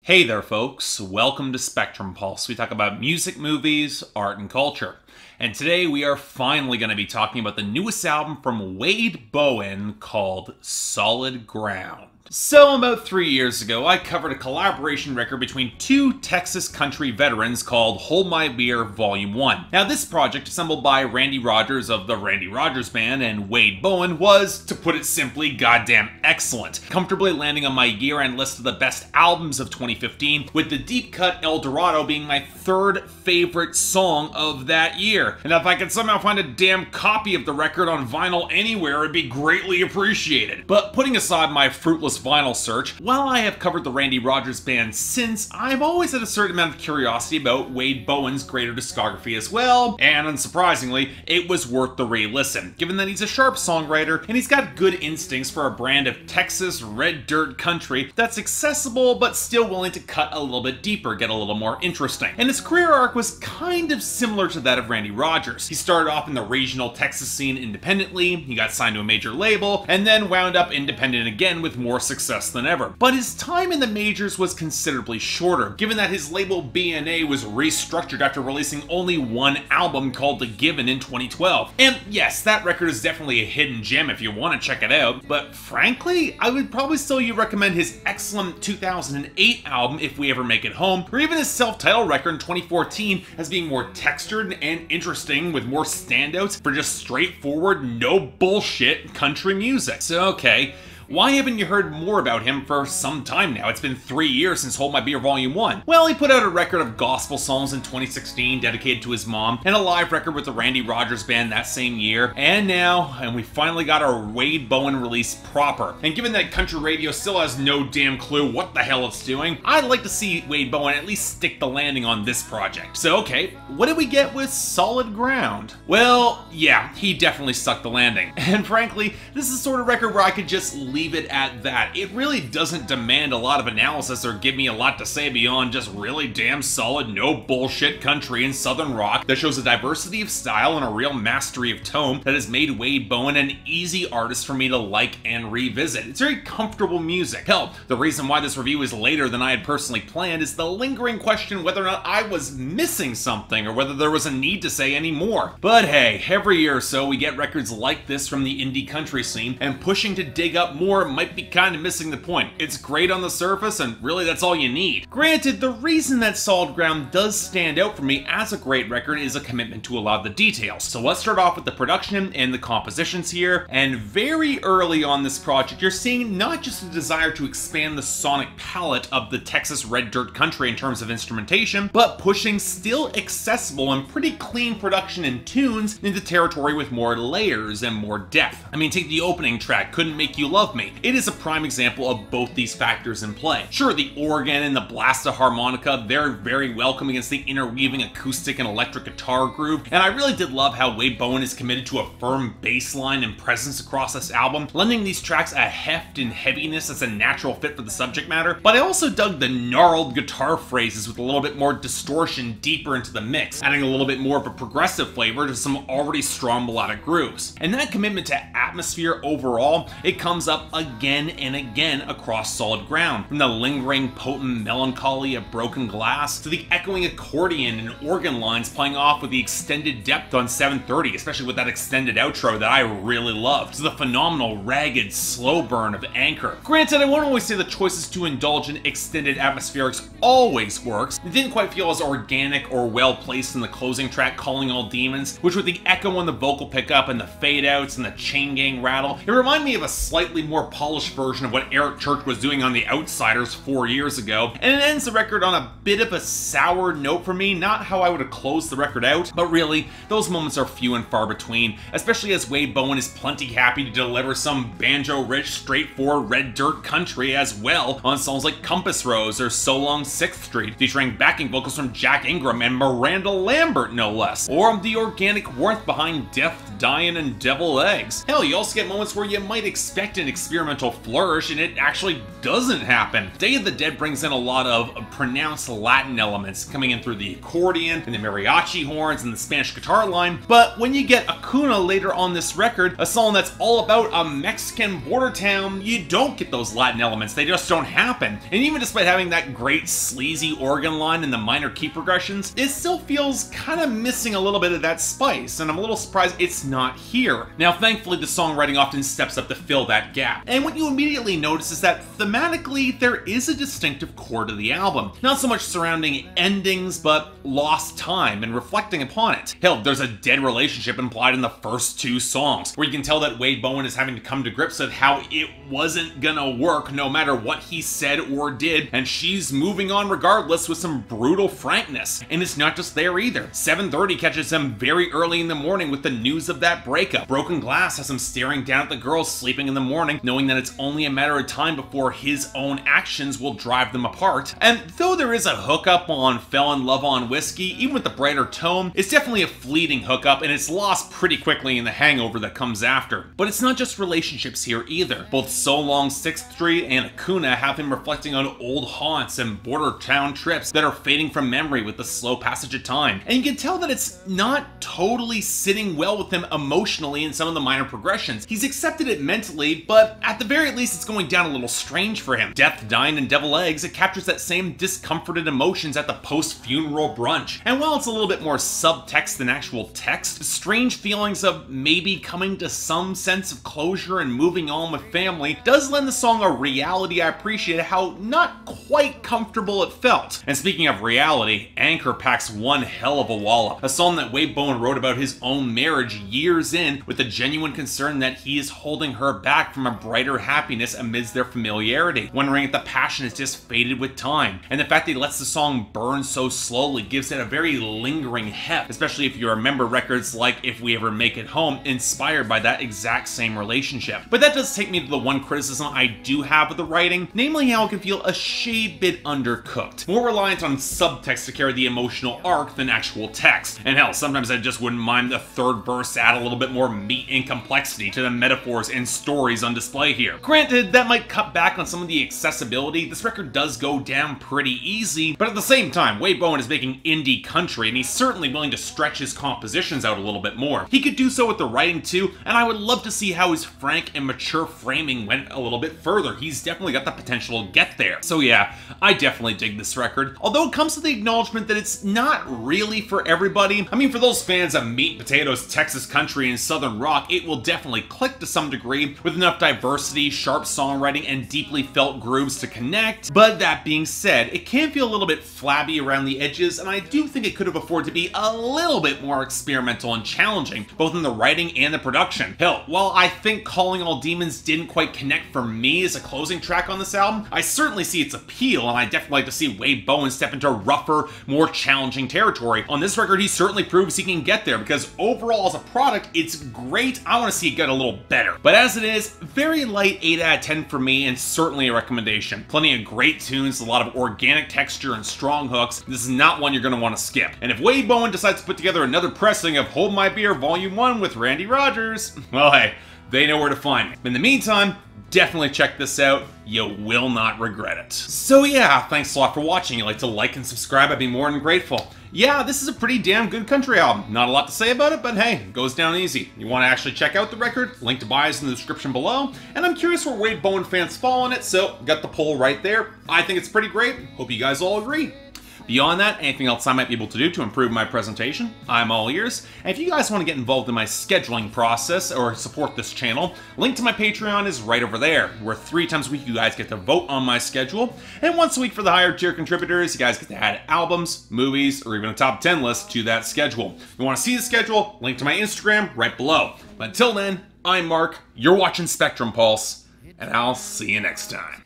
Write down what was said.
Hey there folks, welcome to Spectrum Pulse. We talk about music, movies, art, and culture. And today we are finally going to be talking about the newest album from Wade Bowen called Solid Ground. So about 3 years ago, I covered a collaboration record between two Texas country veterans called Hold My Beer Volume 1. Now this project, assembled by Randy Rogers of the Randy Rogers Band and Wade Bowen, was, to put it simply, goddamn excellent, comfortably landing on my year-end list of the best albums of 2015, with the deep cut El Dorado being my third favorite song of that year. And if I could somehow find a damn copy of the record on vinyl anywhere, it'd be greatly appreciated. But putting aside my fruitless vinyl search, while I have covered the Randy Rogers Band since, I've always had a certain amount of curiosity about Wade Bowen's greater discography as well, and unsurprisingly, it was worth the re-listen, given that he's a sharp songwriter and he's got good instincts for a brand of Texas red dirt country that's accessible but still willing to cut a little bit deeper, get a little more interesting. And his career arc was kind of similar to that of Randy Rogers. He started off in the regional Texas scene independently, he got signed to a major label, and then wound up independent again with more success than ever. But his time in the majors was considerably shorter, given that his label B&A was restructured after releasing only one album called The Given in 2012. And yes, that record is definitely a hidden gem if you want to check it out, but frankly, I would probably still recommend his excellent 2008 album, If We Ever Make It Home, or even his self-titled record in 2014 as being more textured and interesting with more standouts for just straightforward, no bullshit country music. So okay, why haven't you heard more about him for some time now? It's been 3 years since Hold My Beer Volume 1. Well, he put out a record of gospel songs in 2016 dedicated to his mom, and a live record with the Randy Rogers Band that same year, and we finally got our Wade Bowen release proper. And given that country radio still has no damn clue what the hell it's doing, I'd like to see Wade Bowen at least stick the landing on this project. So okay, what did we get with Solid Ground? Well, yeah, he definitely stuck the landing. And frankly, this is the sort of record where I could just leave it at that. It really doesn't demand a lot of analysis or give me a lot to say beyond just really damn solid, no bullshit country and southern rock that shows a diversity of style and a real mastery of tone that has made Wade Bowen an easy artist for me to like and revisit. It's very comfortable music. Hell, the reason why this review is later than I had personally planned is the lingering question whether or not I was missing something or whether there was a need to say any more. But hey, every year or so we get records like this from the indie country scene, and pushing to dig up more might be kind of missing the point. It's great on the surface, and really that's all you need. Granted, the reason that Solid Ground does stand out for me as a great record is a commitment to a lot of the details. So let's start off with the production and the compositions here, and very early on this project you're seeing not just a desire to expand the sonic palette of the Texas red dirt country in terms of instrumentation, but pushing still accessible and pretty clean production and tunes into territory with more layers and more depth. I mean, take the opening track, Couldn't Make You Love Me. It is a prime example of both these factors in play. Sure, the organ and the blast of harmonica, they're very welcome against the interweaving acoustic and electric guitar groove, and I really did love how Wade Bowen is committed to a firm bass line and presence across this album, lending these tracks a heft and heaviness that's a natural fit for the subject matter. But I also dug the gnarled guitar phrases with a little bit more distortion deeper into the mix, adding a little bit more of a progressive flavor to some already strong melodic grooves. And that commitment to atmosphere overall, it comes up again and again across Solid Ground, from the lingering potent melancholy of Broken Glass to the echoing accordion and organ lines playing off with the extended depth on 7:30, especially with that extended outro that I really loved, to the phenomenal ragged slow burn of Anchor. Granted, I won't always say the choices to indulge in extended atmospherics always works. It didn't quite feel as organic or well placed in the closing track Calling All Demons, which with the echo on the vocal pickup and the fade outs and the chain gang rattle, it reminded me of a slightly more polished version of what Eric Church was doing on The Outsiders 4 years ago, and it ends the record on a bit of a sour note for me, not how I would have closed the record out, but really, those moments are few and far between, especially as Wade Bowen is plenty happy to deliver some banjo-rich, straightforward red dirt country as well on songs like Compass Rose or So Long 6th Street, featuring backing vocals from Jack Ingram and Miranda Lambert no less, or the organic warmth behind Death, Dyin, and Devil Eggs. Hell, you also get moments where you might expect an experimental flourish, and it actually doesn't happen. Day of the Dead brings in a lot of pronounced Latin elements coming in through the accordion and the mariachi horns and the Spanish guitar line, but when you get Acuna later on this record, a song that's all about a Mexican border town, you don't get those Latin elements. They just don't happen. And even despite having that great sleazy organ line and the minor key progressions, it still feels kind of missing a little bit of that spice, and I'm a little surprised it's not here. Now, thankfully, the songwriting often steps up to fill that gap, and what you immediately notice is that thematically, there is a distinctive core to the album. Not so much surrounding endings, but lost time and reflecting upon it. Hell, there's a dead relationship implied in the first two songs, where you can tell that Wade Bowen is having to come to grips with how it wasn't gonna work no matter what he said or did, and she's moving on regardless with some brutal frankness. And it's not just there either. 7:30 catches him very early in the morning with the news of that breakup. Broken Glass has him staring down at the girls sleeping in the morning, knowing that it's only a matter of time before his own actions will drive them apart. And though there is a hookup on Fell in Love on Whiskey, even with the brighter tone, it's definitely a fleeting hookup, and it's lost pretty quickly in the hangover that comes after. But it's not just relationships here either. Both So Long 6th Street and Acuna have him reflecting on old haunts and border town trips that are fading from memory with the slow passage of time. And you can tell that it's not totally sitting well with him emotionally in some of the minor progressions. He's accepted it mentally, but at the very least it's going down a little strange for him. Death, Dyin, and Devil Eggs, it captures that same discomforted emotions at the post-funeral brunch. And while it's a little bit more subtext than actual text, strange feelings of maybe coming to some sense of closure and moving on with family does lend the song a reality I appreciate how not quite comfortable it felt. And speaking of reality, Anchor packs one hell of a wallop. A song that Wade Bowen wrote about his own marriage years in, with a genuine concern that he is holding her back from a brighter happiness amidst their familiarity, wondering if the passion has just faded with time. And the fact that he lets the song burn so slowly gives it a very lingering heft, especially if you remember records like If We Ever Make It Home, inspired by that exact same relationship. But that does take me to the one criticism I do have of the writing, namely how it can feel a shade bit undercooked, more reliant on subtext to carry the emotional arc than actual text. And hell, sometimes I just wouldn't mind the third verse to add a little bit more meat and complexity to the metaphors and stories on display here. Granted, that might cut back on some of the accessibility. This record does go down pretty easy, but at the same time, Wade Bowen is making indie country, and he's certainly willing to stretch his compositions out a little bit more. He could do so with the writing too, and I would love to see how his frank and mature framing went a little bit further. He's definitely got the potential to get there. So yeah, I definitely dig this record, although it comes to the acknowledgement that it's not really for everybody. I mean, for those fans of meat and potatoes, Texas country, and southern rock, it will definitely click to some degree with enough diversity, sharp songwriting, and deeply felt grooves to connect. But that being said, it can feel a little bit flabby around the edges, and I do think it could have afforded to be a little bit more experimental and challenging, both in the writing and the production. Hell, while I think Calling All Demons didn't quite connect for me as a closing track on this album, I certainly see its appeal, and I definitely like to see Wade Bowen step into rougher, more challenging territory. On this record, he certainly proves he can get there, because overall as a product, it's great. I want to see it get a little better. But as it is, very light 8 out of 10 for me, and certainly a recommendation. Plenty of great tunes, a lot of organic texture and strong hooks. This is not one you're going to want to skip. And if Wade Bowen decides to put together another pressing of Hold My Beer Volume 1 with Randy Rogers, well hey, they know where to find me. In the meantime, definitely check this out. You will not regret it. So yeah, thanks a lot for watching. If you'd like to like and subscribe, I'd be more than grateful. Yeah, this is a pretty damn good country album. Not a lot to say about it, but hey, it goes down easy. You want to actually check out the record? Link to buy is in the description below. And I'm curious where Wade Bowen fans fall on it, so got the poll right there. I think it's pretty great. Hope you guys all agree. Beyond that, anything else I might be able to do to improve my presentation, I'm all ears. And if you guys want to get involved in my scheduling process or support this channel, link to my Patreon is right over there, where 3 times a week you guys get to vote on my schedule, and once a week for the higher tier contributors, you guys get to add albums, movies, or even a top 10 list to that schedule. If you want to see the schedule, link to my Instagram right below. But until then, I'm Mark, you're watching Spectrum Pulse, and I'll see you next time.